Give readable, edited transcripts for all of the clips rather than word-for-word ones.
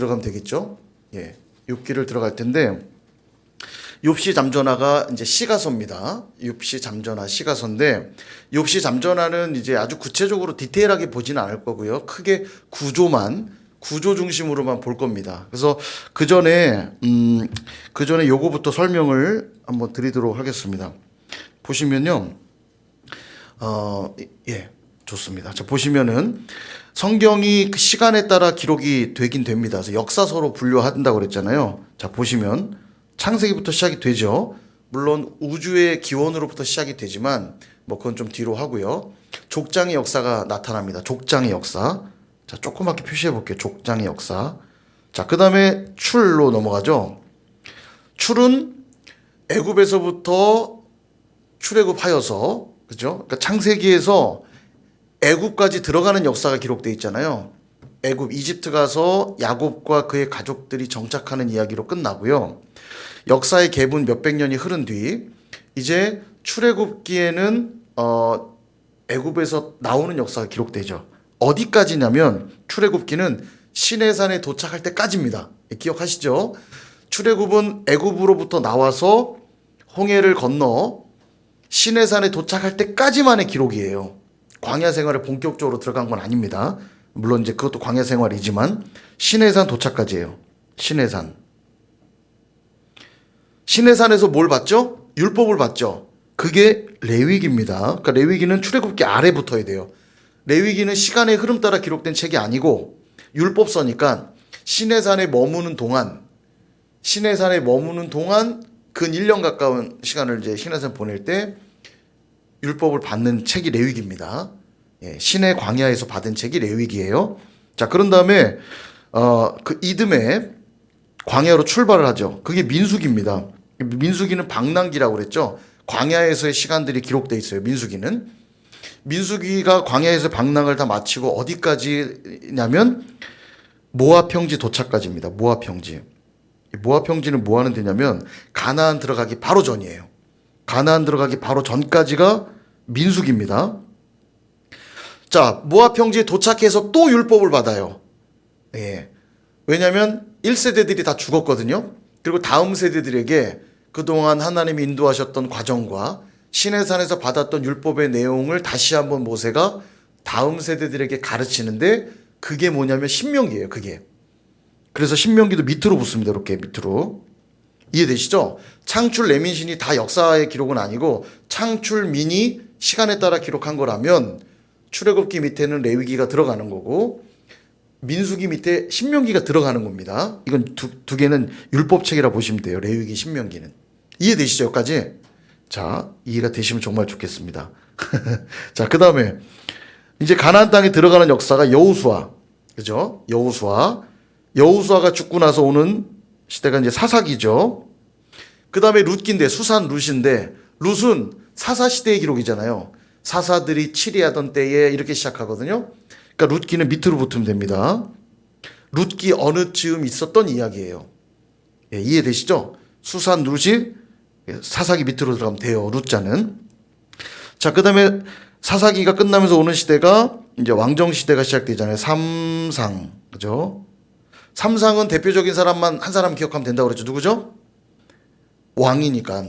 들어가면 되겠죠? 예. 욥기를 들어갈 텐데 욥시 잠전화가 이제 시가서입니다. 욥시 잠전화 시가서인데 욥시 잠전화는 이제 아주 구체적으로 디테일하게 보지는 않을 거고요. 크게 구조 중심으로만 볼 겁니다. 그래서 그 전에 요거부터 설명을 한번 드리도록 하겠습니다. 보시면요. 예. 좋습니다. 자, 보시면은 성경이 그 시간에 따라 기록이 되긴 됩니다. 그래서 역사서로 분류한다고 그랬잖아요. 자, 보시면 창세기부터 시작이 되죠. 물론 우주의 기원으로부터 시작이 되지만 뭐 그건 좀 뒤로 하고요. 족장의 역사가 나타납니다. 족장의 역사. 자, 조그맣게 표시해 볼게요. 족장의 역사. 자, 그다음에 출로 넘어가죠. 출은 애굽에서부터 출애굽하여서 그죠? 그러니까 창세기에서 애굽까지 들어가는 역사가 기록되어 있잖아요. 애굽 이집트 가서 야곱과 그의 가족들이 정착하는 이야기로 끝나고요. 역사의 계분 몇백 년이 흐른 뒤 이제 출애굽기에는 애굽에서 나오는 역사가 기록되죠. 어디까지냐면 출애굽기는 시내산에 도착할 때까지입니다. 기억하시죠? 출애굽은 애굽으로부터 나와서 홍해를 건너 시내산에 도착할 때까지만의 기록이에요. 광야 생활에 본격적으로 들어간 건 아닙니다. 물론 이제 그것도 광야 생활이지만 시내산 도착까지예요. 시내산에서 뭘 봤죠? 율법을 봤죠. 그게 레위기입니다. 그러니까 레위기는 출애굽기 아래 붙어야 돼요. 레위기는 시간의 흐름 따라 기록된 책이 아니고 율법서니까 시내산에 머무는 동안 근 1년 가까운 시간을 이제 시내산 보낼 때 율법을 받는 책이 레위기입니다. 예, 신의 광야에서 받은 책이 레위기예요. 자, 그런 다음에 그 이듬해 광야로 출발을 하죠. 그게 민수기입니다. 민수기는 방랑기라고 그랬죠. 광야에서의 시간들이 기록돼 있어요. 민수기가 광야에서 방랑을 다 마치고 어디까지냐면 모압 평지 도착까지입니다. 모압 평지. 모압 평지는 뭐 하는 데냐면 가나안 들어가기 바로 전이에요. 가나안 들어가기 바로 전까지가 민수기입니다. 자, 모압 평지에 도착해서 또 율법을 받아요. 예. 왜냐하면 1세대들이 다 죽었거든요. 그리고 다음 세대들에게 그동안 하나님이 인도하셨던 과정과 시내산에서 받았던 율법의 내용을 다시 한번 모세가 다음 세대들에게 가르치는데 그게 뭐냐면 신명기예요. 그게. 그래서 신명기도 밑으로 붙습니다. 이렇게 밑으로. 이해되시죠? 창출 레민신이 다 역사의 기록은 아니고 창출민이 시간에 따라 기록한 거라면 출애굽기 밑에는 레위기가 들어가는 거고 민수기 밑에 신명기가 들어가는 겁니다. 이건 두 개는 율법책이라 보시면 돼요. 레위기, 신명기는. 이해되시죠? 여기까지? 자, 이해가 되시면 정말 좋겠습니다. 자, 그 다음에 이제 가나안 땅에 들어가는 역사가 여호수아. 그죠? 여호수아가 죽고 나서 오는 시대가 이제 사사기죠. 그 다음에 룻기인데 수산 룻인데 룻은 사사시대의 기록이잖아요. 사사들이 치리하던 때에 이렇게 시작하거든요. 그러니까 룻기는 밑으로 붙으면 됩니다. 룻기 어느 즈음 있었던 이야기예요. 예, 이해되시죠? 수산 룻이 사사기 밑으로 들어가면 돼요. 룻자는. 자, 그 다음에 사사기가 끝나면서 오는 시대가 이제 왕정 시대가 시작되잖아요. 삼상. 그죠? 삼상은 대표적인 사람만 한 사람 기억하면 된다고 그랬죠. 누구죠? 왕이니까.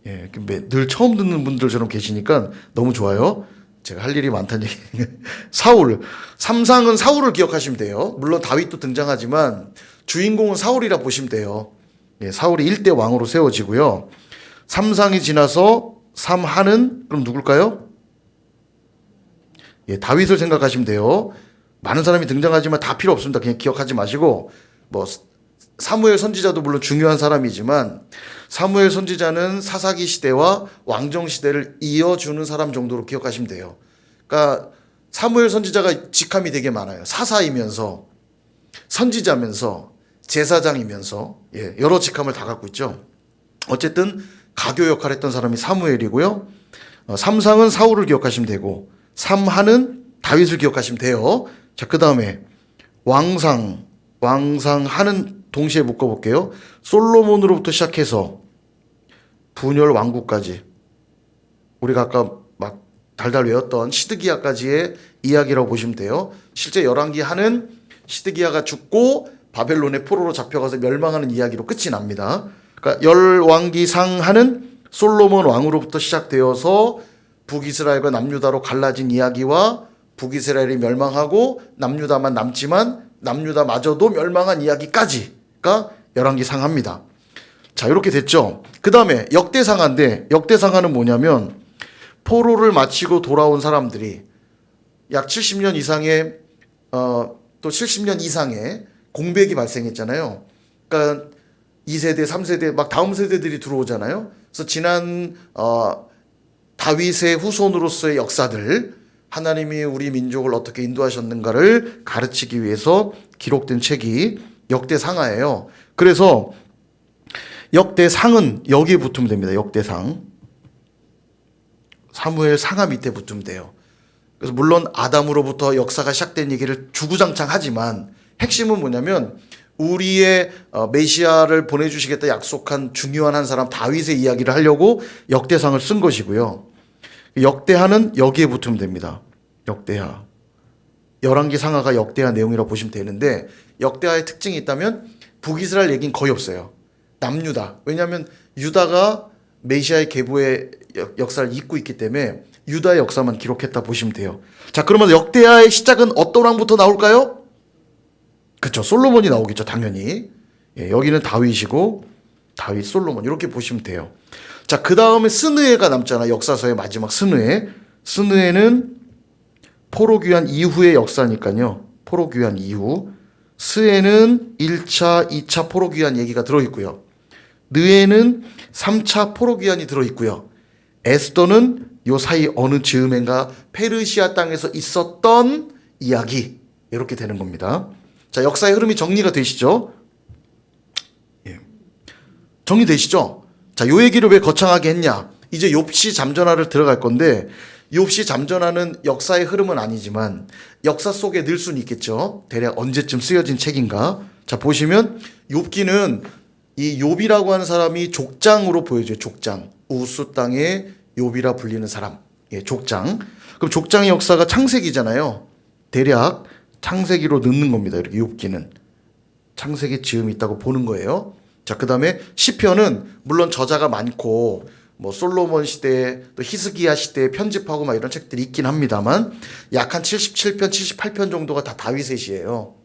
예, 늘 처음 듣는 분들처럼 계시니까 너무 좋아요. 제가 할 일이 많다는 얘기. 사울. 삼상은 사울을 기억하시면 돼요. 물론 다윗도 등장하지만 주인공은 사울이라 보시면 돼요. 예, 사울이 1대 왕으로 세워지고요. 삼상이 지나서 삼하는 그럼 누굴까요? 예, 다윗을 생각하시면 돼요. 많은 사람이 등장하지만 다 필요 없습니다. 그냥 기억하지 마시고 뭐 사무엘 선지자도 물론 중요한 사람이지만 사무엘 선지자는 사사기 시대와 왕정 시대를 이어주는 사람 정도로 기억하시면 돼요. 그러니까 사무엘 선지자가 직함이 되게 많아요. 사사이면서 선지자면서 제사장이면서 예, 여러 직함을 다 갖고 있죠. 어쨌든 가교 역할을 했던 사람이 사무엘이고요. 삼상은 사울을 기억하시면 되고 삼하는 다윗을 기억하시면 돼요. 자, 그 다음에 왕상하는 동시에 묶어볼게요. 솔로몬으로부터 시작해서 분열 왕국까지 우리가 아까 막 달달 외웠던 시드기야까지의 이야기라고 보시면 돼요. 실제 열왕기 하는 시드기야가 죽고 바벨론의 포로로 잡혀가서 멸망하는 이야기로 끝이 납니다. 그러니까 열왕기상하는 솔로몬 왕으로부터 시작되어서 북이스라엘과 남유다로 갈라진 이야기와 북이스라엘이 멸망하고 남유다만 남지만 남유다마저도 멸망한 이야기까지가 열왕기상하입니다. 자, 이렇게 됐죠. 그 다음에 역대상하인데, 역대상하는 뭐냐면 포로를 마치고 돌아온 사람들이 약 70년 이상의 또 70년 이상의 공백이 발생했잖아요. 그러니까 2세대, 3세대 막 다음 세대들이 들어오잖아요. 그래서 지난 다윗의 후손으로서의 역사들, 하나님이 우리 민족을 어떻게 인도하셨는가를 가르치기 위해서 기록된 책이 역대상하예요. 그래서 역대상은 여기에 붙으면 됩니다. 역대상. 사무엘 상하 밑에 붙으면 돼요. 그래서 물론 아담으로부터 역사가 시작된 얘기를 주구장창 하지만 핵심은 뭐냐면 우리의 메시아를 보내주시겠다 약속한 중요한 한 사람 다윗의 이야기를 하려고 역대상을 쓴 것이고요. 역대하는 여기에 붙으면 됩니다. 역대하. 열왕기 상하가 역대하 내용이라고 보시면 되는데 역대하의 특징이 있다면 북이스라엘 얘기는 거의 없어요. 남유다. 왜냐하면 유다가 메시아의 계보의 역사를 잇고 있기 때문에 유다의 역사만 기록했다 보시면 돼요. 자, 그러면 역대하의 시작은 어떤 왕부터 나올까요? 그렇죠. 솔로몬이 나오겠죠. 당연히. 예, 여기는 다윗이고 다윗, 솔로몬 이렇게 보시면 돼요. 자, 그 다음에 스느에가 남잖아. 역사서의 마지막 스느에. 스느에는 포로 귀환 이후의 역사니까요. 포로 귀환 이후. 스에는 1차, 2차 포로 귀환 얘기가 들어있고요. 느에는 3차 포로 귀환이 들어있고요. 에스더는 요 사이 어느 즈음엔가 페르시아 땅에서 있었던 이야기 이렇게 되는 겁니다. 자, 역사의 흐름이 정리가 되시죠? 예. 정리되시죠? 자, 요 얘기를 왜 거창하게 했냐? 이제 욥시 잠전화를 들어갈 건데 욥시 잠전화는 역사의 흐름은 아니지만 역사 속에 늘 수는 있겠죠. 대략 언제쯤 쓰여진 책인가? 자, 보시면 욥기는 이 욥이라고 하는 사람이 족장으로 보여줘요. 족장. 우스 땅의 욥이라 불리는 사람. 예, 족장. 그럼 족장의 역사가 창세기잖아요. 대략 창세기로 넣는 겁니다. 이렇게 욥기는. 창세기 즈음이 있다고 보는 거예요. 자, 그 다음에 시편은 물론 저자가 많고 뭐 솔로몬 시대 또 히스기야 시대에 편집하고 막 이런 책들이 있긴 합니다만 약 한 77편, 78편 정도가 다 다윗의 시예요.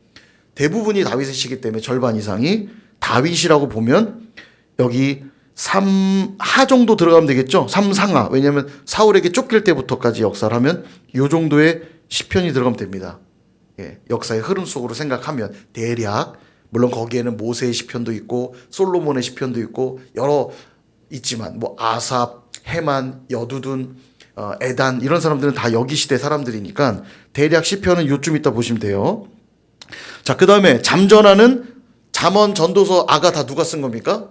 대부분이 다윗의 시기 때문에 절반 이상이 다윗이라고 보면 여기 3하 정도 들어가면 되겠죠. 3상하. 왜냐하면 사울에게 쫓길 때부터까지 역사를 하면 이 정도의 시편이 들어가면 됩니다. 예, 역사의 흐름 속으로 생각하면 대략 물론 거기에는 모세의 시편도 있고 솔로몬의 시편도 있고 여러 있지만 뭐 아삽, 헤만, 여두둔, 에단 이런 사람들은 다 여기 시대 사람들이니까 대략 시편은 요쯤 있다 보시면 돼요. 자, 그 다음에 잠전하는 잠언, 전도서, 아가 다 누가 쓴 겁니까?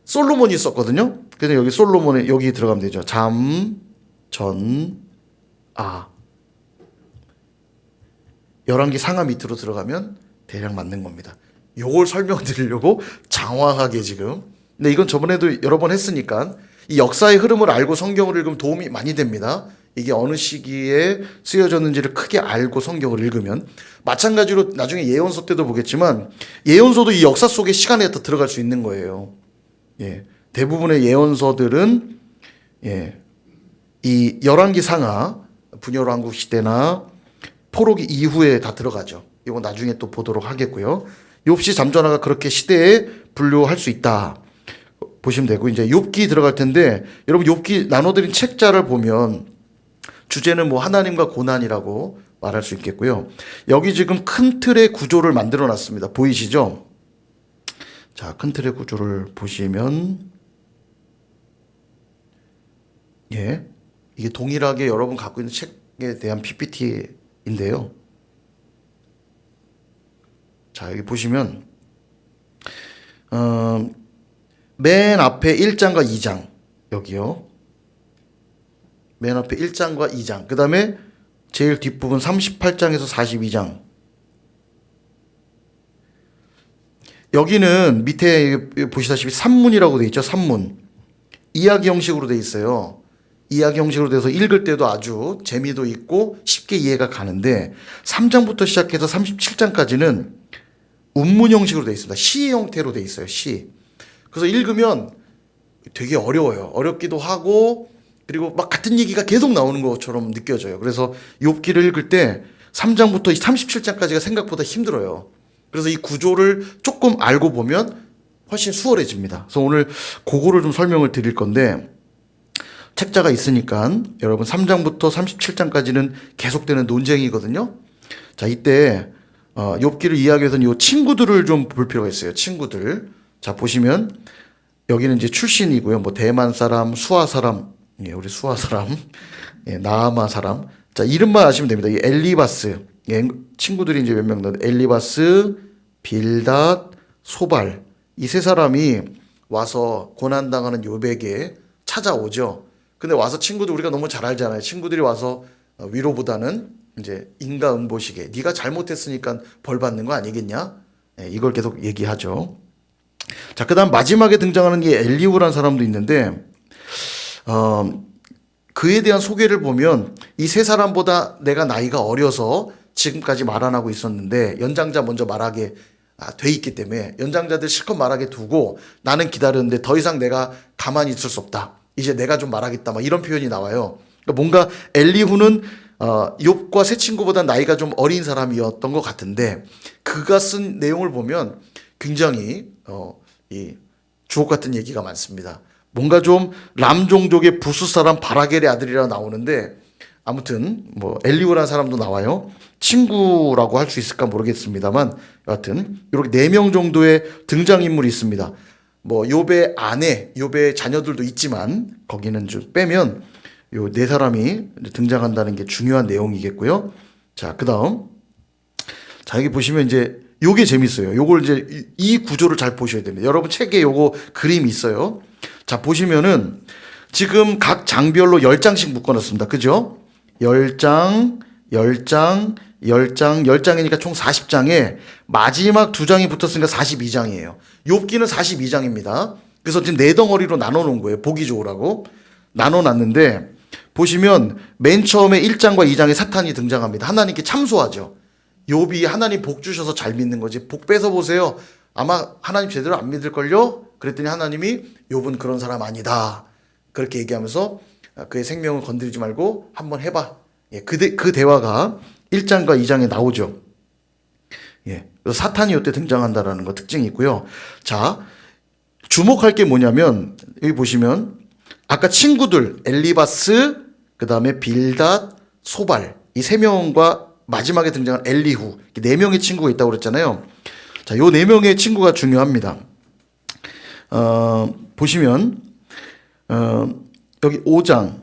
솔로몬이 썼거든요. 그래서 여기 솔로몬에 여기 들어가면 되죠. 잠, 전, 아. 열왕기 상하 밑으로 들어가면 대략 맞는 겁니다. 요걸 설명드리려고 장황하게 지금. 근데 이건 저번에도 여러 번 했으니까 이 역사의 흐름을 알고 성경을 읽으면 도움이 많이 됩니다. 이게 어느 시기에 쓰여졌는지를 크게 알고 성경을 읽으면 마찬가지로 나중에 예언서 때도 보겠지만 예언서도 이 역사 속의 시간에 더 들어갈 수 있는 거예요. 예, 대부분의 예언서들은 예, 이 열왕기 상하 분열왕국 시대나 포로기 이후에 다 들어가죠. 이거 나중에 또 보도록 하겠고요. 욥시 잠전화가 그렇게 시대에 분류할 수 있다 보시면 되고 이제 욥기 들어갈 텐데 여러분 욥기 나눠드린 책자를 보면 주제는 뭐 하나님과 고난이라고 말할 수 있겠고요. 여기 지금 큰 틀의 구조를 만들어 놨습니다. 보이시죠? 자, 큰 틀의 구조를 보시면 예, 이게 동일하게 여러분 갖고 있는 책에 대한 PPT인데요. 자, 여기 보시면 맨 앞에 1장과 2장 여기요. 맨 앞에 1장과 2장. 그 다음에 제일 뒷부분 38장에서 42장. 여기는 밑에 보시다시피 산문이라고 되어 있죠. 산문. 이야기 형식으로 되어 있어요. 이야기 형식으로 돼서 읽을 때도 아주 재미도 있고 쉽게 이해가 가는데 3장부터 시작해서 37장까지는 운문 형식으로 되어 있습니다. 시 형태로 되어 있어요. 시. 그래서 읽으면 되게 어려워요. 어렵기도 하고 그리고 막 같은 얘기가 계속 나오는 것처럼 느껴져요. 그래서 욥기를 읽을 때 3장부터 37장까지가 생각보다 힘들어요. 그래서 이 구조를 조금 알고 보면 훨씬 수월해집니다. 그래서 오늘 그거를 좀 설명을 드릴 건데 책자가 있으니까 여러분 3장부터 37장까지는 계속되는 논쟁이거든요. 자, 이때 욥기를 이해하기 위해서는 이 친구들을 좀 볼 필요가 있어요. 친구들. 자, 보시면 여기는 이제 출신이고요. 뭐 대만 사람, 수아 사람, 예, 우리 수아 사람, 예, 나아마 사람. 자, 이름만 아시면 됩니다. 이 엘리바스, 예, 친구들이 이제 몇 명 나 엘리바스, 빌닷, 소발. 이 세 사람이 와서 고난당하는 욥에게 찾아오죠. 근데 와서 친구들 우리가 너무 잘 알잖아요. 친구들이 와서 위로보다는 이제 인과응보시게 네가 잘못했으니까 벌 받는 거 아니겠냐? 예, 이걸 계속 얘기하죠. 자, 그다음 마지막에 등장하는 이 엘리후라는 사람도 있는데 그에 대한 소개를 보면 이 세 사람보다 내가 나이가 어려서 지금까지 말 안 하고 있었는데 연장자 먼저 말하게 돼 있기 때문에 연장자들 실컷 말하게 두고 나는 기다렸는데 더 이상 내가 가만히 있을 수 없다. 이제 내가 좀 말하겠다. 막 이런 표현이 나와요. 그러니까 뭔가 엘리후는 욥과 세 친구보다 나이가 좀 어린 사람이었던 것 같은데 그가 쓴 내용을 보면 굉장히 이 주옥 같은 얘기가 많습니다. 뭔가 좀 람 종족의 부수 사람 바라겔의 아들이라 나오는데 아무튼 뭐 엘리후라는 사람도 나와요. 친구라고 할 수 있을까 모르겠습니다만 여하튼 이렇게 4명 정도의 등장인물이 있습니다. 뭐 욥의 아내, 욥의 자녀들도 있지만 거기는 좀 빼면 요 4사람이 등장한다는 게 중요한 내용이겠고요. 자, 그다음 자, 여기 보시면 이제 요게 재밌어요. 요걸 이제 이 구조를 잘 보셔야 됩니다. 여러분 책에 요거 그림이 있어요. 자, 보시면은 지금 각 장별로 10장씩 묶어놨습니다. 그죠? 10장, 10장, 10장, 10장이니까 총 40장에 마지막 2장이 붙었으니까 42장이에요. 욥기는 42장입니다. 그래서 지금 4덩어리로 나눠놓은 거예요. 보기 좋으라고. 나눠놨는데 보시면 맨 처음에 1장과 2장에 사탄이 등장합니다. 하나님께 참소하죠. 욥이 하나님 복 주셔서 잘 믿는 거지. 복 뺏어 보세요. 아마 하나님 제대로 안 믿을걸요? 그랬더니 하나님이 욥은 그런 사람 아니다. 그렇게 얘기하면서 그의 생명을 건드리지 말고 한번 해봐. 예, 그 대화가 1장과 2장에 나오죠. 예, 그래서 사탄이 이때 등장한다라는 거 특징이 있고요. 자, 주목할 게 뭐냐면 여기 보시면 아까 친구들 엘리바스, 그 다음에 빌닷, 소발 이 3명과 마지막에 등장한 엘리후 4명의 친구가 있다고 그랬잖아요. 자, 요 4명의 친구가 중요합니다. 보시면 여기 5장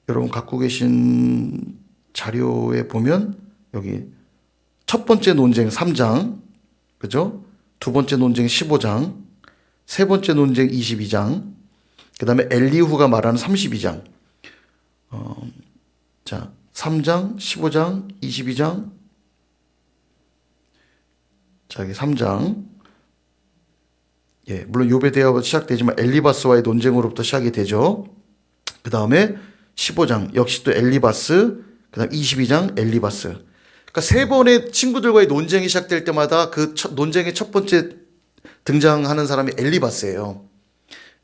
여러분 갖고 계신 자료에 보면 여기 첫 번째 논쟁 3장, 그죠? 두 번째 논쟁 15장, 세 번째 논쟁 22장, 그 다음에 엘리후가 말하는 32장. 자, 3장, 15장, 22장. 자, 여기 3장. 예, 물론 욥의 대화부터 시작되지만 엘리바스와의 논쟁으로부터 시작이 되죠. 그 다음에 15장 역시 또 엘리바스, 그 다음 22장 엘리바스. 그러니까 3번의 친구들과의 논쟁이 시작될 때마다 그 논쟁의 첫 번째 등장하는 사람이 엘리바스예요.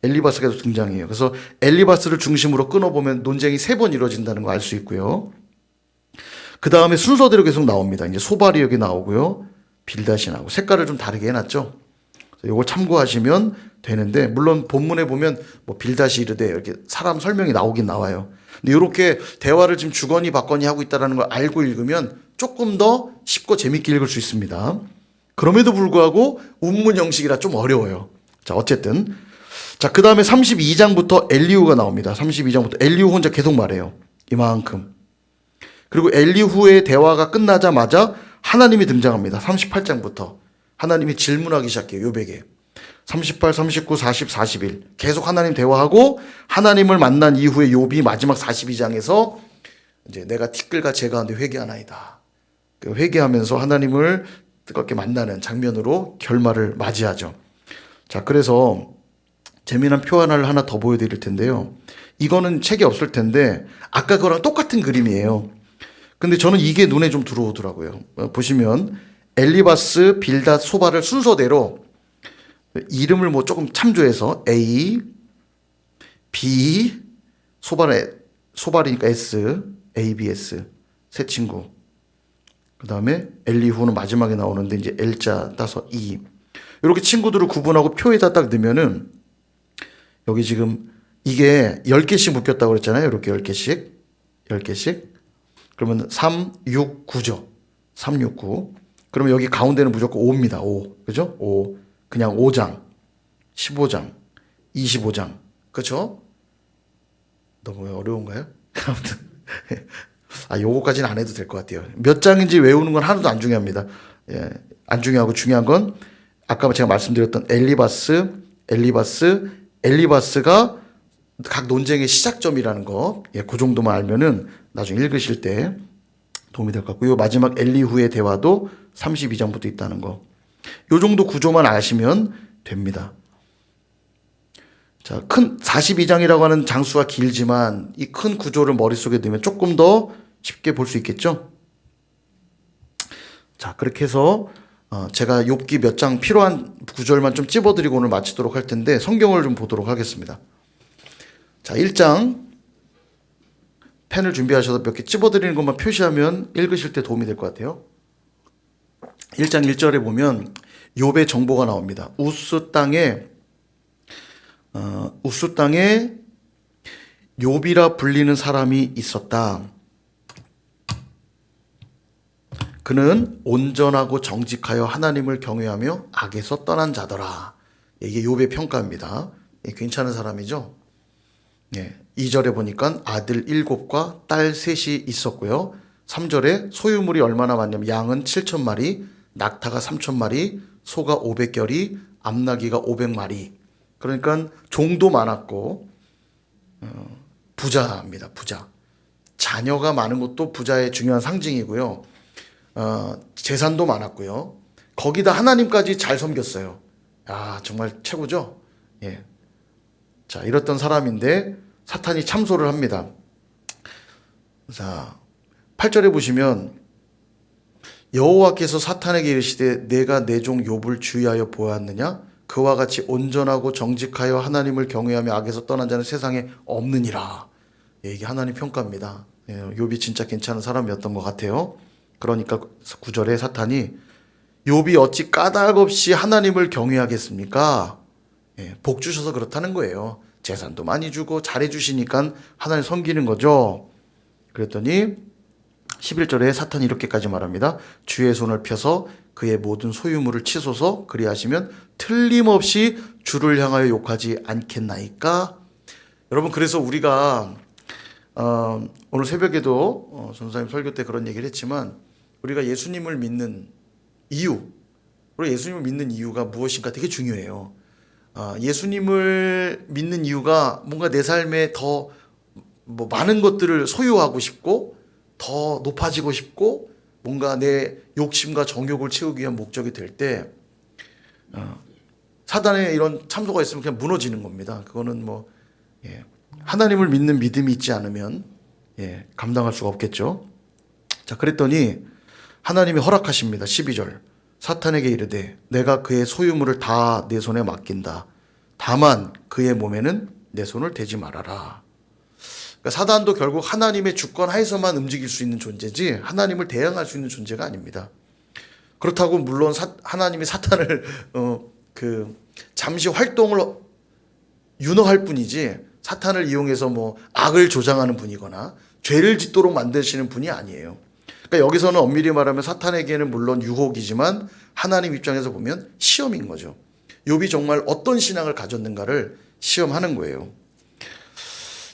엘리바스가 등장해요. 그래서 엘리바스를 중심으로 끊어보면 논쟁이 3번 이루어진다는 거 알 수 있고요. 그 다음에 순서대로 계속 나옵니다. 이제 소발이 여기 나오고요. 빌닷이 나오고 색깔을 좀 다르게 해놨죠. 이걸 참고하시면 되는데 물론 본문에 보면 뭐 빌닷이 이르되 이렇게 사람 설명이 나오긴 나와요. 근데 이렇게 대화를 지금 주거니 받거니 하고 있다는 걸 알고 읽으면 조금 더 쉽고 재밌게 읽을 수 있습니다. 그럼에도 불구하고 운문 형식이라 좀 어려워요. 자, 어쨌든 자, 그 다음에 32장부터 엘리후가 나옵니다. 32장부터 엘리후 혼자 계속 말해요. 이만큼. 그리고 엘리후의 대화가 끝나자마자 하나님이 등장합니다. 38장부터 하나님이 질문하기 시작해요. 욥에게 38, 39, 40, 41 계속 하나님 대화하고 하나님을 만난 이후에 욥이 마지막 42장에서 이제 내가 티끌과 재가운데 회개하나이다. 회개하면서 하나님을 뜨겁게 만나는 장면으로 결말을 맞이하죠. 자, 그래서 재미난 표 하나를 더 보여드릴 텐데요. 이거는 책에 없을 텐데 아까 그거랑 똑같은 그림이에요. 근데 저는 이게 눈에 좀 들어오더라고요. 보시면 엘리바스, 빌닷, 소바를 순서대로 이름을 뭐 조금 참조해서 A, B, 소발이니까 S, ABS 세 친구. 그 다음에 엘리후는 마지막에 나오는데 이제 L자 따서 E. 이렇게 친구들을 구분하고 표에다 딱 넣으면은 여기 지금 이게 10개씩 묶였다고 그랬잖아요. 이렇게 10개씩. 10개씩. 그러면 3, 6, 9죠. 3, 6, 9. 그러면 여기 가운데는 무조건 5입니다. 5. 그죠? 5. 그냥 5장. 15장. 25장. 그렇죠? 너무 어려운가요? 아무튼 요거까지는 안 해도 될 것 같아요. 몇 장인지 외우는 건 하나도 안 중요합니다. 예, 안 중요하고 중요한 건 아까 제가 말씀드렸던 엘리바스가 각 논쟁의 시작점이라는 거, 예, 그 정도만 알면은 나중에 읽으실 때 도움이 될 것 같고요. 마지막 엘리후의 대화도 32장부터 있다는 거. 요 정도 구조만 아시면 됩니다. 자, 큰 42장이라고 하는 장수가 길지만 이 큰 구조를 머릿속에 넣으면 조금 더 쉽게 볼 수 있겠죠? 자, 그렇게 해서 제가 욥기 몇 장 필요한 구절만 좀 찝어드리고 오늘 마치도록 할 텐데 성경을 좀 보도록 하겠습니다. 자, 1장 펜을 준비하셔서 몇 개 찝어드리는 것만 표시하면 읽으실 때 도움이 될 것 같아요. 1장 1절에 보면 욥의 정보가 나옵니다. 우스 땅에 욥이라 불리는 사람이 있었다. 그는 온전하고 정직하여 하나님을 경외하며 악에서 떠난 자더라. 이게 욥의 평가입니다. 괜찮은 사람이죠. 2절에 보니까 아들 7과 딸 3이 있었고요. 3절에 소유물이 얼마나 많냐면 양은 7,000마리, 낙타가 3,000마리, 소가 500결이, 암나귀가 500마리. 그러니까 종도 많았고 부자입니다. 부자. 자녀가 많은 것도 부자의 중요한 상징이고요. 재산도 많았고요. 거기다 하나님까지 잘 섬겼어요. 정말 최고죠. 예. 자, 이랬던 사람인데 사탄이 참소를 합니다. 자, 8절에 보시면 여호와께서 사탄에게 이르시되 내가 내 종 욥을 주의하여 보았느냐? 그와 같이 온전하고 정직하여 하나님을 경외하며 악에서 떠난 자는 세상에 없느니라. 예, 이게 하나님 평가입니다. 예, 욥이 진짜 괜찮은 사람이었던 것 같아요. 그러니까 9절에 사탄이 욥이 어찌 까닭 없이 하나님을 경외하겠습니까? 예, 복 주셔서 그렇다는 거예요. 재산도 많이 주고 잘해 주시니까 하나님 섬기는 거죠. 그랬더니 11절에 사탄이 이렇게까지 말합니다. 주의 손을 펴서 그의 모든 소유물을 치소서 그리하시면 틀림없이 주를 향하여 욕하지 않겠나이까? 여러분, 그래서 우리가 오늘 새벽에도 전사님 설교 때 그런 얘기를 했지만 우리가 예수님을 믿는 이유, 그리고 예수님을 믿는 이유가 무엇인가 되게 중요해요. 예수님을 믿는 이유가 뭔가 내 삶에 더 많은 것들을 소유하고 싶고 더 높아지고 싶고 뭔가 내 욕심과 정욕을 채우기 위한 목적이 될 때 사단의 이런 참소가 있으면 그냥 무너지는 겁니다. 그거는 하나님을 믿는 믿음이 있지 않으면 감당할 수가 없겠죠. 자, 그랬더니 하나님이 허락하십니다. 12절 사탄에게 이르되 내가 그의 소유물을 다 내 손에 맡긴다. 다만 그의 몸에는 내 손을 대지 말아라. 그러니까 사단도 결국 하나님의 주권 하에서만 움직일 수 있는 존재지 하나님을 대항할 수 있는 존재가 아닙니다. 그렇다고 물론 하나님이 사탄을 잠시 활동을 윤허할 뿐이지 사탄을 이용해서 악을 조장하는 분이거나 죄를 짓도록 만드시는 분이 아니에요. 그러니까 여기서는 엄밀히 말하면 사탄에게는 물론 유혹이지만 하나님 입장에서 보면 시험인 거죠. 욥이 정말 어떤 신앙을 가졌는가를 시험하는 거예요.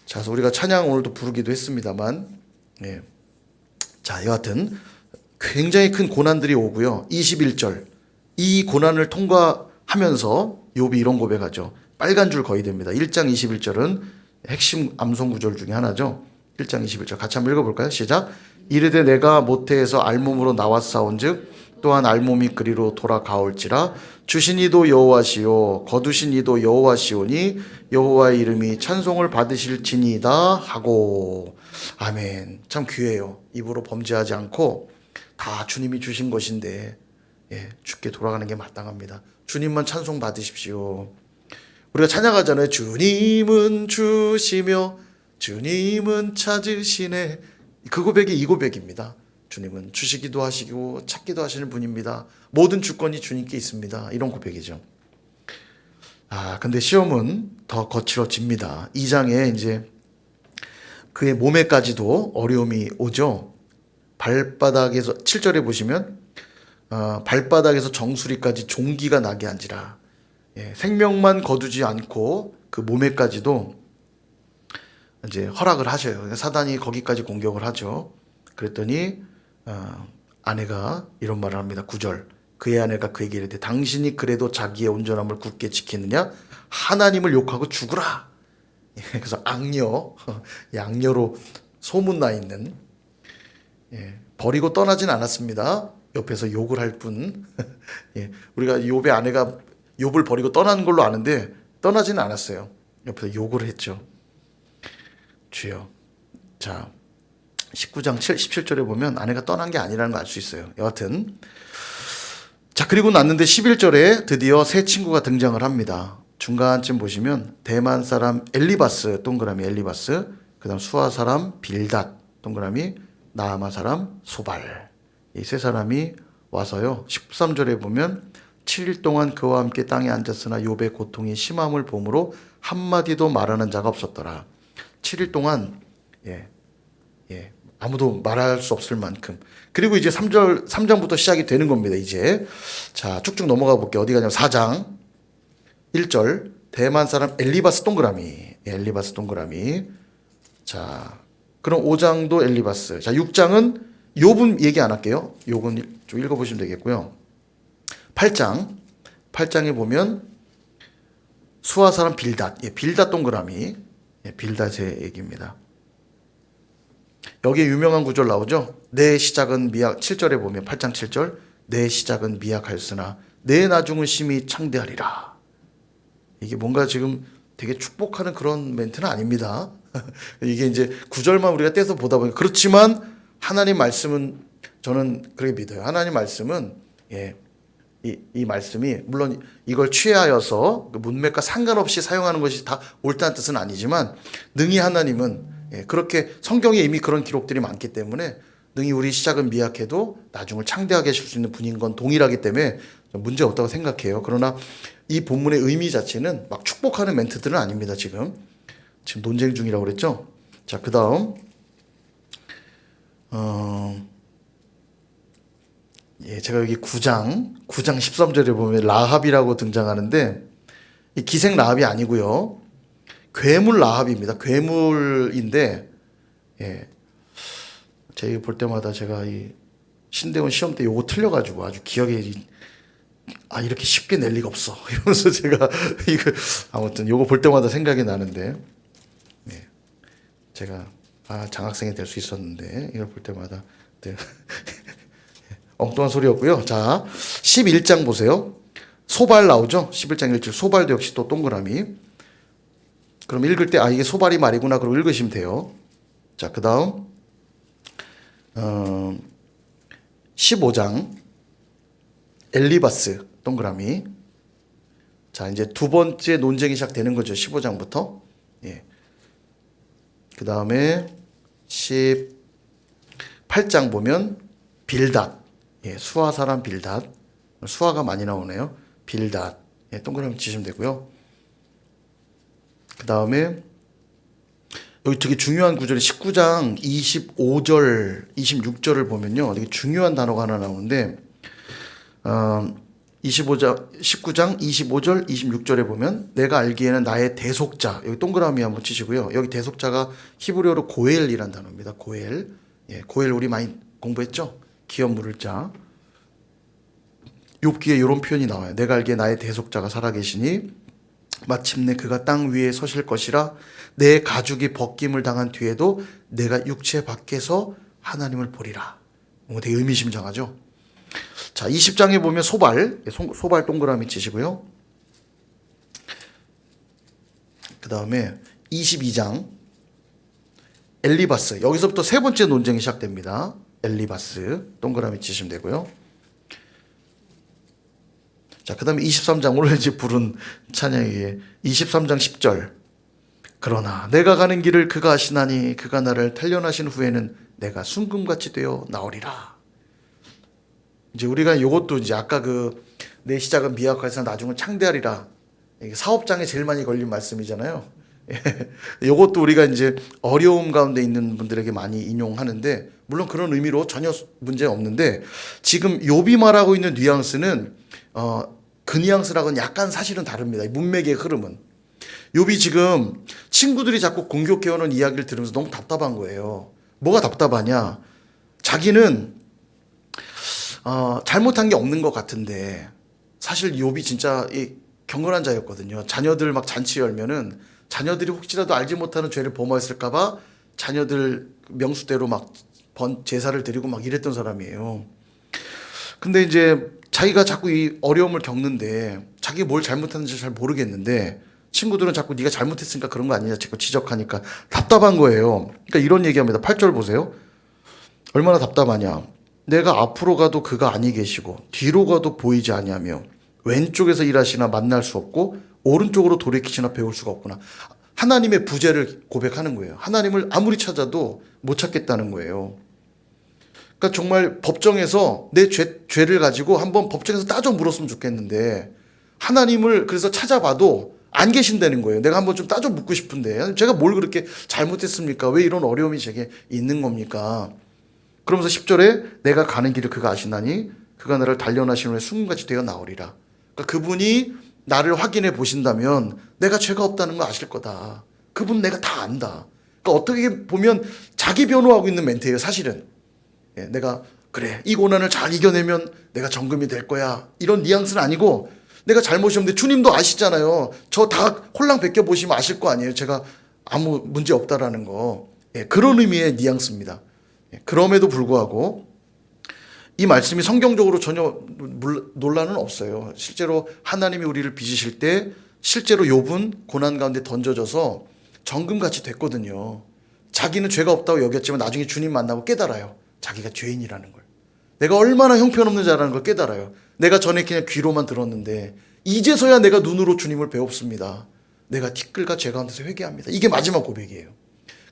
자, 그래서 우리가 찬양 오늘도 부르기도 했습니다만, 자, 여하튼 굉장히 큰 고난들이 오고요. 21절 이 고난을 통과하면서 욥이 이런 고백하죠. 빨간 줄 거의 됩니다. 1장 21절은 핵심 암송 구절 중에 하나죠. 1장 21절 같이 한번 읽어볼까요? 시작. 이르되 내가 모태에서 알몸으로 나왔사온즉 또한 알몸이 그리로 돌아가올지라 주신 이도 여호와시요 거두신 이도 여호와시오니 여호와의 이름이 찬송을 받으실지니이다 하고. 아멘. 참 귀해요. 입으로 범죄하지 않고 다 주님이 주신 것인데 예, 주께 돌아가는 게 마땅합니다. 주님만 찬송 받으십시오. 우리가 찬양하잖아요. 주님은 주시며 주님은 찾으시네. 그 고백이 이 고백입니다. 주님은 주시기도 하시고 찾기도 하시는 분입니다. 모든 주권이 주님께 있습니다. 이런 고백이죠. 근데 시험은 더 거칠어집니다. 2장에 이제 그의 몸에까지도 어려움이 오죠. 발바닥에서 7절에 보시면 발바닥에서 정수리까지 종기가 나게 한지라. 예, 생명만 거두지 않고 그 몸에까지도 이제 허락을 하셔요. 사단이 거기까지 공격을 하죠. 그랬더니 아내가 이런 말을 합니다. 9절. 그의 아내가 그에게 이르되 당신이 그래도 자기의 온전함을 굳게 지키느냐? 하나님을 욕하고 죽으라. 예, 그래서 악녀, 양녀로 소문나 있는, 예, 버리고 떠나진 않았습니다. 옆에서 욕을 할 뿐. 예, 우리가 욥의 아내가 욥을 버리고 떠나는 걸로 아는데 떠나지는 않았어요. 옆에서 욕을 했죠. 주여. 자, 19장 17절에 보면 아내가 떠난 게 아니라는 걸 알 수 있어요. 여하튼 자, 그리고 났는데 11절에 드디어 새 친구가 등장을 합니다. 중간쯤 보시면 대만 사람 엘리바스, 동그라미 엘리바스, 그 다음 수아 사람 빌닷, 동그라미 나아마 사람 소발. 이 세 사람이 와서요. 13절에 보면 7일 동안 그와 함께 땅에 앉았으나 욥의 고통이 심함을 보므로 한마디도 말하는 자가 없었더라. 7일 동안 아무도 말할 수 없을 만큼. 그리고 이제 3장부터 시작이 되는 겁니다. 이제 자, 쭉쭉 넘어가 볼게요. 어디 가냐면 4장 1절 대만 사람 엘리바스 동그라미. 엘리바스 동그라미. 자, 그럼 5장도 엘리바스. 자, 6장은 욥은 얘기 안 할게요. 욥은 좀 읽어보시면 되겠고요. 8장에 보면 수아 사람 빌닷. 빌닷 동그라미. 빌닷의 얘기입니다. 여기에 유명한 구절 나오죠. 내 시작은 미약. 7절에 보면 8장 7절 내 시작은 미약하였으나 내 나중은 심히 창대하리라. 이게 뭔가 지금 되게 축복하는 그런 멘트는 아닙니다. 이게 이제 구절만 우리가 떼서 보다 보니까 그렇지만 하나님 말씀은 저는 그렇게 믿어요. 하나님 말씀은 이 말씀이 물론 이걸 취하여서 그 문맥과 상관없이 사용하는 것이 다 옳다는 뜻은 아니지만 능히 하나님은 그렇게 성경에 이미 그런 기록들이 많기 때문에 능히 우리 시작은 미약해도 나중을 창대하게 하실 수 있는 분인 건 동일하기 때문에 문제 없다고 생각해요. 그러나 이 본문의 의미 자체는 막 축복하는 멘트들은 아닙니다. 지금 논쟁 중이라고 그랬죠. 자, 그 다음 제가 여기 9장 13절에 보면 라합이라고 등장하는데 이 기생 라합이 아니고요. 괴물 라합입니다. 괴물인데 제가 볼 때마다 제가 이 신대원 시험 때 요거 틀려가지고 아주 기억에 이렇게 쉽게 낼 리가 없어 이러면서 제가 이거 아무튼 요거 볼 때마다 생각이 나는데 제가 장학생이 될 수 있었는데 이걸 볼 때마다 엉뚱한 소리였고요. 자, 11장 보세요. 소발 나오죠. 11장 1절 소발도 역시 또 동그라미. 그럼 읽을 때 이게 소발이 말이구나 그러고 읽으시면 돼요. 자, 그 다음 15장 엘리바스 동그라미. 자, 이제 두 번째 논쟁이 시작되는 거죠. 15장부터. 그 다음에 18장 보면 빌닷. 수아 사람 빌닷. 수아가 많이 나오네요. 빌닷. 동그라미 치시면 되고요. 그 다음에 여기 되게 중요한 구절이 19장 25절, 26절을 보면요. 되게 중요한 단어가 하나 나오는데 19장 25절, 26절에 보면 내가 알기에는 나의 대속자. 여기 동그라미 한번 치시고요. 여기 대속자가 히브리어로 고엘이라는 단어입니다. 고엘. 고엘 우리 많이 공부했죠? 기업 물을 자. 욥기에 이런 표현이 나와요. 내가 알기에 나의 대속자가 살아계시니 마침내 그가 땅 위에 서실 것이라. 내 가죽이 벗김을 당한 뒤에도 내가 육체 밖에서 하나님을 보리라. 뭔가 되게 의미심장하죠. 자, 20장에 보면 소발 동그라미 치시고요. 그 다음에 22장 엘리바스. 여기서부터 세 번째 논쟁이 시작됩니다. 엘리바스 동그라미 치시면 되고요. 자, 그 다음에 23장, 오늘 이제 부른 찬양이에 23장 10절. 그러나 내가 가는 길을 그가 아시나니 그가 나를 단련하신 후에는 내가 순금같이 되어 나오리라. 이제 우리가 요것도 이제 아까 그 내 시작은 미약하여서 나중은 창대하리라. 이게 사업장에 제일 많이 걸린 말씀이잖아요. 요것도 우리가 이제 어려움 가운데 있는 분들에게 많이 인용하는데, 물론 그런 의미로 전혀 문제 없는데, 지금 욥이 말하고 있는 뉘앙스는 그 뉘앙스랑은 약간 사실은 다릅니다. 문맥의 흐름은. 욥이 지금 친구들이 자꾸 공격해오는 이야기를 들으면서 너무 답답한 거예요. 뭐가 답답하냐? 자기는 잘못한 게 없는 것 같은데, 사실 욥이 진짜 경건한 자였거든요. 자녀들 막 잔치 열면은 자녀들이 혹시라도 알지 못하는 죄를 범하였을까봐 자녀들 명수대로 막 제사를 드리고 막 이랬던 사람이에요. 근데 이제 자기가 자꾸 이 어려움을 겪는데 자기 뭘 잘못했는지 잘 모르겠는데 친구들은 자꾸 네가 잘못했으니까 그런 거 아니냐 자꾸 지적하니까 답답한 거예요. 그러니까 이런 얘기합니다. 8절 보세요. 얼마나 답답하냐. 내가 앞으로 가도 그가 아니 계시고 뒤로 가도 보이지 아니하며 왼쪽에서 일하시나 만날 수 없고 오른쪽으로 돌이키시나 배울 수가 없구나. 하나님의 부재를 고백하는 거예요. 하나님을 아무리 찾아도 못 찾겠다는 거예요. 그러니까 정말 법정에서 내 죄를 가지고 한번 법정에서 따져 물었으면 좋겠는데 하나님을 그래서 찾아봐도 안 계신다는 거예요. 내가 한번 좀 따져 묻고 싶은데 제가 뭘 그렇게 잘못했습니까? 왜 이런 어려움이 제게 있는 겁니까? 그러면서 10절에 내가 가는 길을 그가 아시나니 그가 나를 단련하시는 후에 순금같이 되어 나오리라. 그러니까 그분이 나를 확인해 보신다면 내가 죄가 없다는 거 아실 거다. 그분 내가 다 안다. 그러니까 어떻게 보면 자기 변호하고 있는 멘트예요, 사실은. 내가 그래 이 고난을 잘 이겨내면 내가 정금이 될 거야. 이런 뉘앙스는 아니고 내가 잘못이 없는데 주님도 아시잖아요. 저 다 홀랑 벗겨보시면 아실 거 아니에요. 제가 아무 문제 없다라는 거. 그런 의미의 뉘앙스입니다. 그럼에도 불구하고 이 말씀이 성경적으로 전혀 논란은 없어요. 실제로 하나님이 우리를 빚으실 때 실제로 욥은 고난 가운데 던져져서 정금같이 됐거든요. 자기는 죄가 없다고 여겼지만 나중에 주님 만나고 깨달아요. 자기가 죄인이라는 걸. 내가 얼마나 형편없는 자라는 걸 깨달아요. 내가 전에 그냥 귀로만 들었는데 이제서야 내가 눈으로 주님을 배웁습니다. 내가 티끌과 죄 가운데서 회개합니다. 이게 마지막 고백이에요.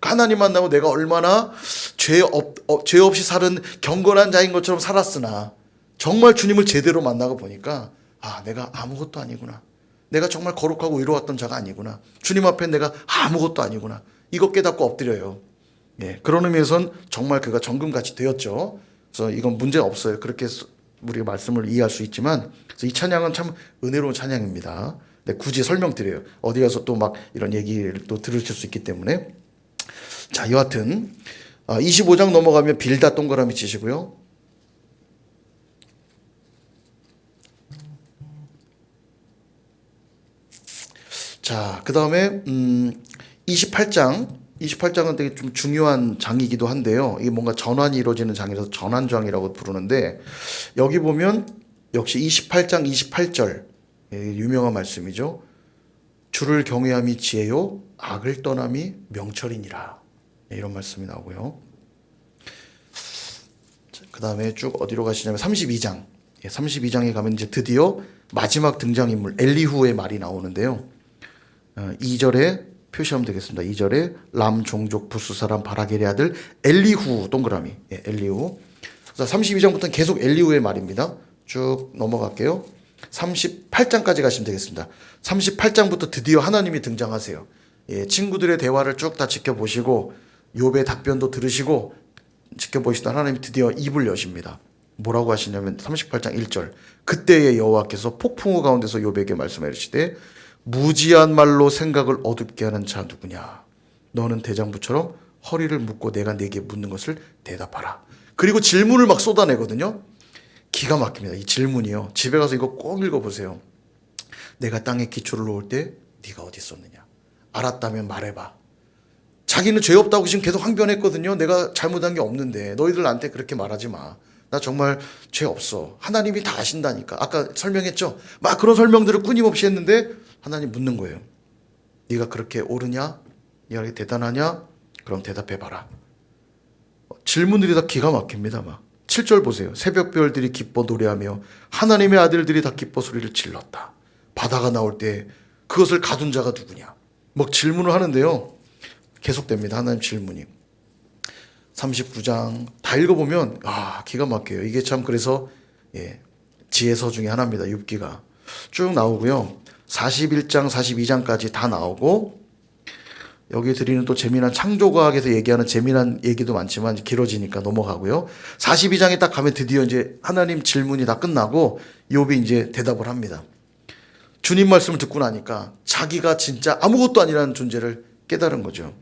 하나님 만나고 내가 얼마나 죄 없이 사는 경건한 자인 것처럼 살았으나 정말 주님을 제대로 만나고 보니까 내가 아무것도 아니구나. 내가 정말 거룩하고 의로웠던 자가 아니구나. 주님 앞에 내가 아무것도 아니구나. 이거 깨닫고 엎드려요. 그런 의미에선 정말 그가 정금같이 되었죠. 그래서 이건 문제 없어요. 그렇게 우리가 말씀을 이해할 수 있지만 그래서 이 찬양은 참 은혜로운 찬양입니다. 굳이 설명드려요. 어디 가서 또 막 이런 얘기를 또 들으실 수 있기 때문에. 자, 여하튼 25장 넘어가면 빌다 동그라미 치시고요. 자, 그 다음에 28장은 되게 좀 중요한 장이기도 한데요. 이게 뭔가 전환이 이루어지는 장이라서 전환장이라고 부르는데 여기 보면 역시 28장 28절 유명한 말씀이죠. 주를 경외함이 지혜요 악을 떠남이 명철이니라. 이런 말씀이 나오고요. 그 다음에 쭉 어디로 가시냐면 32장. 32장에 가면 이제 드디어 마지막 등장인물 엘리후의 말이 나오는데요. 2절에 표시하면 되겠습니다. 2절에 람 종족 부스 사람 바라겔의 아들 엘리후 동그라미. 엘리후. 자, 32장부터는 계속 엘리후의 말입니다. 쭉 넘어갈게요. 38장까지 가시면 되겠습니다. 38장부터 드디어 하나님이 등장하세요. 친구들의 대화를 쭉 다 지켜보시고 욥의 답변도 들으시고 지켜보시던 하나님이 드디어 입을 여십니다. 뭐라고 하시냐면 38장 1절 그때의 여호와께서 폭풍우 가운데서 욥에게 말씀하시되 무지한 말로 생각을 어둡게 하는 자 누구냐. 너는 대장부처럼 허리를 묶고 내가 네게 묻는 것을 대답하라. 그리고 질문을 막 쏟아내거든요. 기가 막힙니다. 이 질문이요. 집에 가서 이거 꼭 읽어보세요. 내가 땅에 기초를 놓을 때 네가 어디 있었느냐. 알았다면 말해봐. 자기는 죄 없다고 지금 계속 항변했거든요. 내가 잘못한 게 없는데 너희들 나한테 그렇게 말하지 마. 나 정말 죄 없어. 하나님이 다 아신다니까. 아까 설명했죠. 막 그런 설명들을 끊임없이 했는데 하나님 묻는 거예요. 네가 그렇게 옳으냐? 네가 그렇게 대단하냐? 그럼 대답해봐라. 질문들이 다 기가 막힙니다. 막 7절 보세요. 새벽별들이 기뻐 노래하며 하나님의 아들들이 다 기뻐 소리를 질렀다. 바다가 나올 때 그것을 가둔 자가 누구냐? 막 질문을 하는데요. 계속됩니다. 하나님 질문이. 39장 다 읽어보면 기가 막혀요. 이게 참 그래서 지혜서 중에 하나입니다. 욥기가 쭉 나오고요. 41장 42장까지 다 나오고 여기 드리는 또 재미난 창조과학에서 얘기하는 재미난 얘기도 많지만 길어지니까 넘어가고요. 42장에 딱 가면 드디어 이제 하나님 질문이 다 끝나고 욥이 이제 대답을 합니다. 주님 말씀을 듣고 나니까 자기가 진짜 아무것도 아니라는 존재를 깨달은 거죠.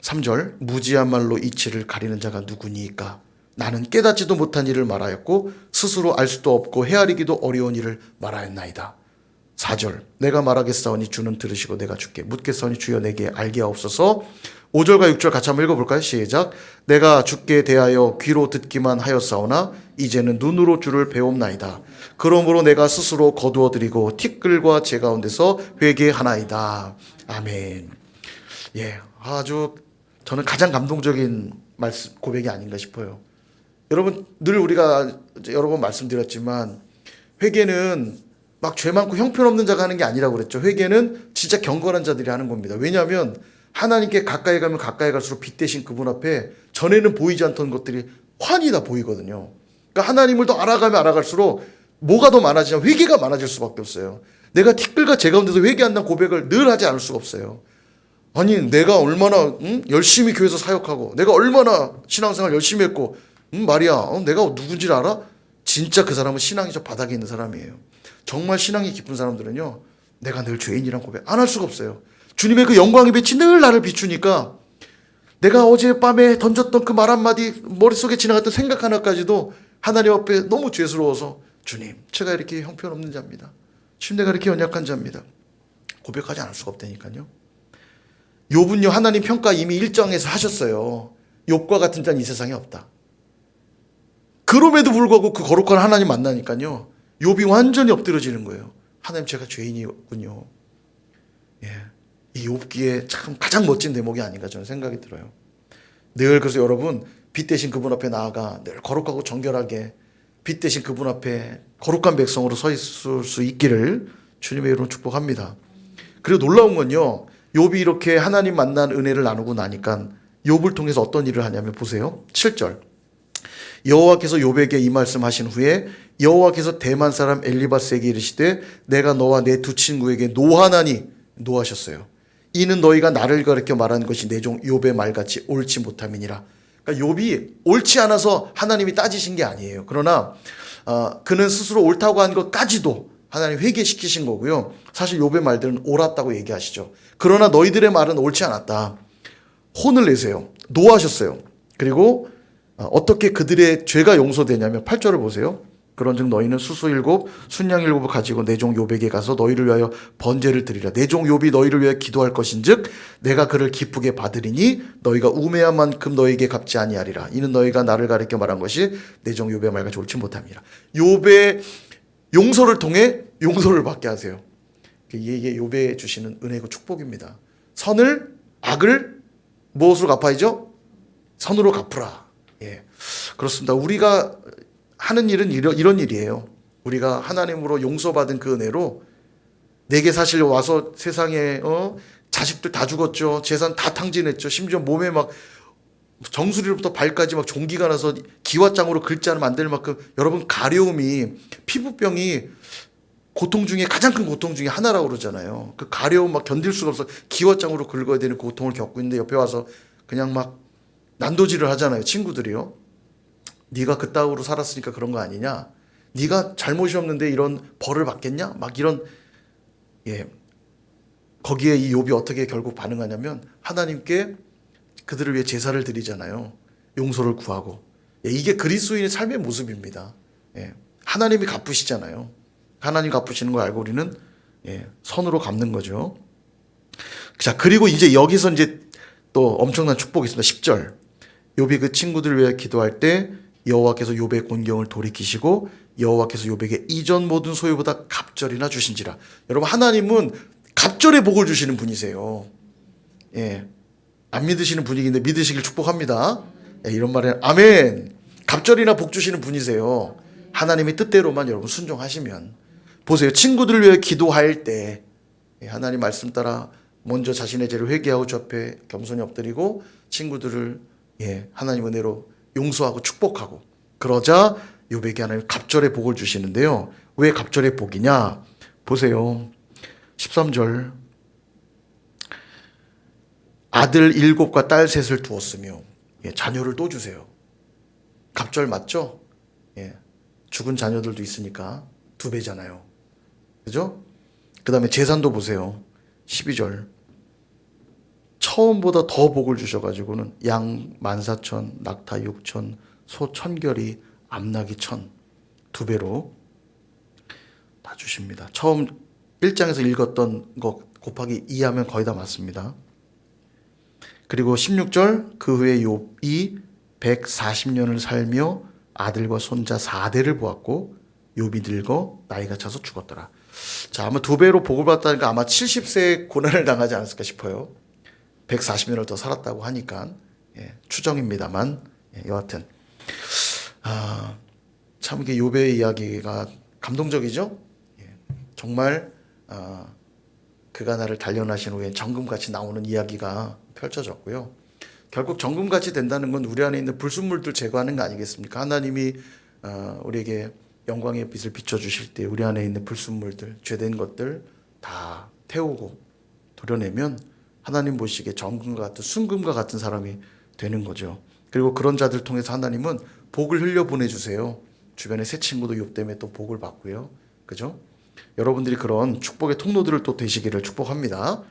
3절 무지한 말로 이치를 가리는 자가 누구니까 나는 깨닫지도 못한 일을 말하였고 스스로 알 수도 없고 헤아리기도 어려운 일을 말하였나이다. 4절 내가 말하겠사오니 주는 들으시고 내가 주께 묻겠사오니 주여 내게 알게 하옵소서. 5절과 6절 같이 한번 읽어볼까요? 시작. 내가 주께 대하여 귀로 듣기만 하였사오나 이제는 눈으로 주를 배움나이다. 그러므로 내가 스스로 거두어드리고 티끌과 제 가운데서 회개하나이다. 아멘. 아주 저는 가장 감동적인 말씀 고백이 아닌가 싶어요. 여러분 늘 우리가 여러 번 말씀드렸지만 회개는 막 죄 많고 형편없는 자가 하는 게 아니라고 그랬죠. 회개는 진짜 경건한 자들이 하는 겁니다. 왜냐하면 하나님께 가까이 가면 가까이 갈수록 빛 대신 그분 앞에 전에는 보이지 않던 것들이 환히 다 보이거든요. 그러니까 하나님을 더 알아가면 알아갈수록 뭐가 더 많아지냐? 회개가 많아질 수밖에 없어요. 내가 티끌과 제 가운데서 회개한다는 고백을 늘 하지 않을 수가 없어요. 아니 내가 얼마나 열심히 교회에서 사역하고 내가 얼마나 신앙생활 열심히 했고 말이야 내가 누군지를 알아? 진짜 그 사람은 신앙이 저 바닥에 있는 사람이에요. 정말 신앙이 깊은 사람들은요 내가 늘 죄인이란 고백 안 할 수가 없어요. 주님의 그 영광의 빛이 늘 나를 비추니까 내가 어젯밤에 던졌던 그 말 한마디 머릿속에 지나갔던 생각 하나까지도 하나님 앞에 너무 죄스러워서 주님 제가 이렇게 형편없는 자입니다. 주님 내가 이렇게 연약한 자입니다. 고백하지 않을 수가 없다니까요. 욥은요 하나님 평가 이미 1장에서 하셨어요. 욥과 같은 자는 이 세상에 없다. 그럼에도 불구하고 그 거룩한 하나님 만나니까요 욥이 완전히 엎드려지는 거예요. 하나님 제가 죄인이군요. 이 욥기에 참 가장 멋진 대목이 아닌가 저는 생각이 들어요. 늘 그래서 여러분 빛 대신 그분 앞에 나아가 늘 거룩하고 정결하게 빛 대신 그분 앞에 거룩한 백성으로 서 있을 수 있기를 주님의 이름으로 축복합니다. 그리고 놀라운 건요 욥이 이렇게 하나님 만난 은혜를 나누고 나니까 욥을 통해서 어떤 일을 하냐면 보세요. 7절 여호와께서 욥에게 이 말씀하신 후에 여호와께서 대만 사람 엘리바스에게 이르시되 내가 너와 내 두 친구에게 노하나니 노하셨어요. 이는 너희가 나를 가르쳐 말하는 것이 내 종 욥의 말같이 옳지 못함이니라. 그러니까 욥이 옳지 않아서 하나님이 따지신 게 아니에요. 그러나 그는 스스로 옳다고 한 것까지도 하나님 회개시키신 거고요. 사실 욥의 말들은 옳았다고 얘기하시죠. 그러나 너희들의 말은 옳지 않았다. 혼을 내세요. 노하셨어요. 그리고 어떻게 그들의 죄가 용서되냐면 8절을 보세요. 그런즉 너희는 수수 7 순양 7을 가지고 내 종 욥에게 가서 너희를 위하여 번제를 드리라. 내 종 욥이 너희를 위하여 기도할 것인즉 내가 그를 기쁘게 받으리니 너희가 우매한 만큼 너희에게 갚지 아니하리라. 이는 너희가 나를 가리켜 말한 것이 내 종 욥의 말같이 옳지 못함이라. 욥의 용서를 통해 용서를 받게 하세요. 이게 욥에 주시는 은혜고 축복입니다. 선을 악을 무엇으로 갚아야죠? 선으로 갚으라. 그렇습니다. 우리가 하는 일은 이런 일이에요. 우리가 하나님으로 용서받은 그 은혜로 내게 사실 와서 세상에 자식들 다 죽었죠. 재산 다 탕진했죠. 심지어 몸에 막 정수리로부터 발까지 막 종기가 나서 기와장으로 글자를 만들 만큼 여러분 가려움이 피부병이 고통 중에 가장 큰 고통 중에 하나라고 그러잖아요. 그 가려움 막 견딜 수가 없어 기와장으로 긁어야 되는 그 고통을 겪고 있는데 옆에 와서 그냥 막 난도질을 하잖아요. 친구들이요. 네가 그따위로 살았으니까 그런 거 아니냐? 네가 잘못이 없는데 이런 벌을 받겠냐? 막 이런 거기에 이 욥이 어떻게 결국 반응하냐면 하나님께 그들을 위해 제사를 드리잖아요. 용서를 구하고. 이게 그리스도인의 삶의 모습입니다. 하나님이 갚으시잖아요. 하나님 갚으시는 걸 알고 우리는 선으로 갚는 거죠. 자, 그리고 이제 여기서 이제 또 엄청난 축복이 있습니다. 10절. 욥이 그 친구들을 위해 기도할 때 여호와께서 욥의 곤경을 돌이키시고 여호와께서 욥에게 이전 모든 소유보다 갑절이나 주신지라. 여러분 하나님은 갑절의 복을 주시는 분이세요. 안 믿으시는 분위기인데 믿으시길 축복합니다. 이런 말에 아멘. 갑절이나 복 주시는 분이세요. 하나님의 뜻대로만 여러분 순종하시면. 보세요. 친구들을 위해 기도할 때 하나님 말씀 따라 먼저 자신의 죄를 회개하고 주 앞에 겸손히 엎드리고 친구들을 하나님 은혜로 용서하고 축복하고, 그러자 욥에게 하나님 갑절의 복을 주시는데요. 왜 갑절의 복이냐? 보세요. 13절. 아들 7과 딸 3을 두었으며, 자녀를 또 주세요. 갑절 맞죠? 죽은 자녀들도 있으니까 2배잖아요. 그죠? 그 다음에 재산도 보세요. 12절. 처음보다 더 복을 주셔가지고는 양 14,000, 낙타 6,000, 소 1,000결이, 암나귀 1,000, 2배로 다 주십니다. 처음 1장에서 읽었던 거 곱하기 2하면 거의 다 맞습니다. 그리고 16절. 그 후에 욥이 140년을 살며 아들과 손자 4대를 보았고 욥이 늙어 나이가 차서 죽었더라. 자, 아마 2배로 복을 받았다니까 아마 70세에 고난을 당하지 않았을까 싶어요. 140년을 더 살았다고 하니까 추정입니다만, 여하튼 참 이게 욥의 이야기가 감동적이죠. 정말 그가 나를 단련하신 후에 정금같이 나오는 이야기가 펼쳐졌고요. 결국 정금같이 된다는 건 우리 안에 있는 불순물들 제거하는 거 아니겠습니까? 하나님이 우리에게 영광의 빛을 비춰주실 때 우리 안에 있는 불순물들, 죄된 것들 다 태우고 도려내면 하나님 보시기에 정금과 같은, 순금과 같은 사람이 되는 거죠. 그리고 그런 자들 통해서 하나님은 복을 흘려 보내주세요. 주변에 새 친구도 욥 때문에 또 복을 받고요. 그죠? 여러분들이 그런 축복의 통로들을 또 되시기를 축복합니다.